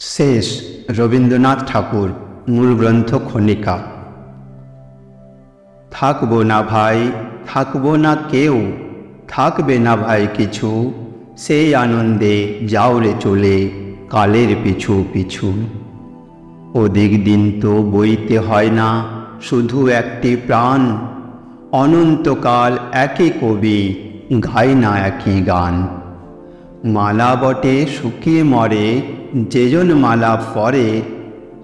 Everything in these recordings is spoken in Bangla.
শেষ রবীন্দ্রনাথ ঠাকুর মূল গ্রন্থ খনিকা। থাকবো না ভাই, থাকবো না কেউ, থাকবে না ভাই কিছু, সেই আনন্দে যাও রে চলে কালের পিছু পিছু। ওদিক দিন তো বইতে হয় না শুধু একটি প্রাণ, অনন্তকাল একই কবি গায় না একই গান। মালা বটে শুকিয়ে মরে, যেজন মালা পরে,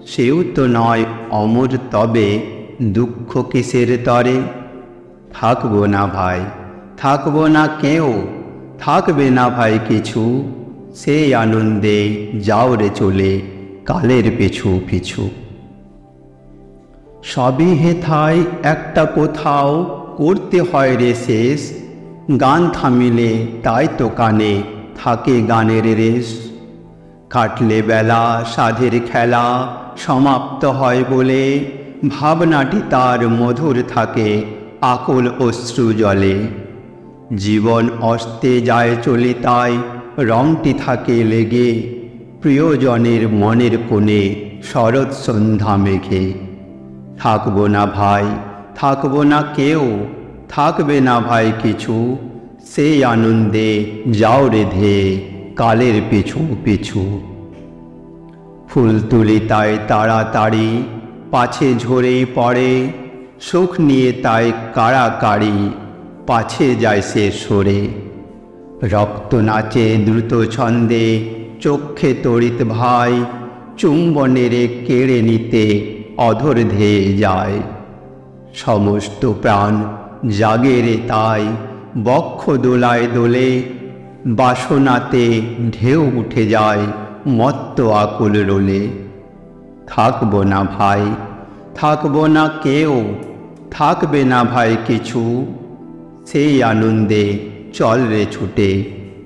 সেও তো নয় অমর তবে দুঃখ কিসের তরে। থাকবো না ভাই, থাকবো না কেউ, থাকবে না ভাই কিছু, সেই আনন্দে যাও রে চলে কালের পিছু পিছু। সবই হেথায় একটা কোথাও করতে হয় রে শেষ, গান থামিলে তাই তো কানে থাকে গানের রেশ। কাটলে বেলা সাধের খেলা সমাপ্ত হয় বলে, ভাবনাটি তার মধুর থাকে আকুল অশ্রু জলে। জীবন অস্তে যায় চলে তাই রংটি থাকে লেগে, প্রিয়জনের মনের কোণে শরৎ সন্ধ্যা মেঘে। থাকবো না ভাই, থাকবো না কেউ, থাকবে না ভাই কিছু, সেই আনন্দে যাও রে ধেয়ে কালের পিছু পিছু। ফুল তুলি তাই তাড়াতাড়ি পাছে ঝরেই পড়ে, সুখ নিয়ে তাই কাড়াকাড়ি পাছে যায় সে সরে। রক্ত নাচে দ্রুত ছন্দে চক্ষে তড়িৎ ভাই, চুম্বনেরে কেড়ে নিতে অধর ধেয়ে যায়। সমস্ত প্রাণ জাগে রে তাই বক্ষ দোলায় দোলে, বাসনাতে ঢেউ উঠে যায় মত্ত আকুল রোলে। থাকবো না ভাই, থাকবো না কেউ, থাকবে না ভাই কিছু, সেই আনন্দে চল রে ছুটে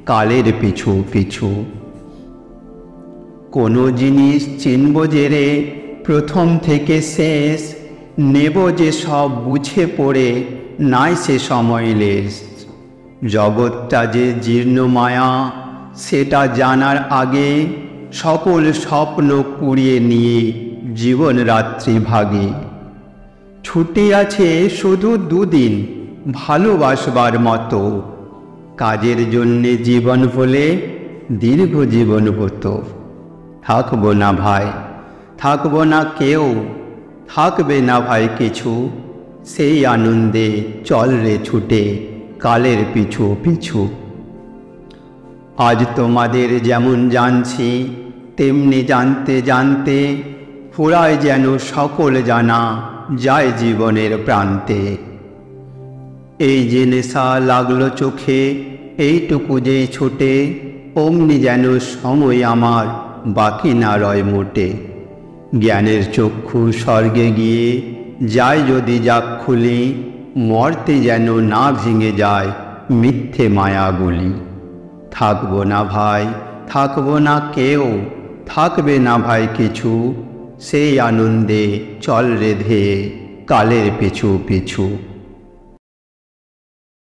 কালের পিছু পিছু। কোনো জিনিস চিনব যে রে প্রথম থেকে শেষ, নেব যে সব বুঝে পড়ে নাই সে সময় লেশ। জগৎটা যে জীর্ণ মায়া সেটা জানার আগে, সকল স্বপ্ন কুড়িয়ে নিয়ে জীবন রাত্রি ভাগে। ছুটি আছে শুধু দুদিন ভালোবাসবার মতো, কাজের জন্যে জীবন বলে দীর্ঘ জীবন হতো। থাকবো না ভাই, থাকবো না কেউ, থাকবে না ভাই কিছু, সেই আনন্দে চল রে ছুটে কালের পিছু পিছু। আজ তোমাদের যেমন জানছি তেমনি জানতে জানতে, ফুরায় যেন সকল জানা যায় জীবনের প্রান্তে। এই যে নেশা লাগলো চোখে এইটুকু যে ছোটে, অমনি যেন সময় আমার বাকি না রয় মোটে। জ্ঞানের চক্ষু স্বর্গে গিয়ে যায় যদি যাক খুলি, মর্তে যেন না ভেঙে যায় মিথ্যে মায়াগুলি। থাকবো না ভাই, থাকবো না কেউ, থাকবে না ভাই কিছু, সেই আনন্দে চল রে ধেয়ে কালের পিছু পিছু।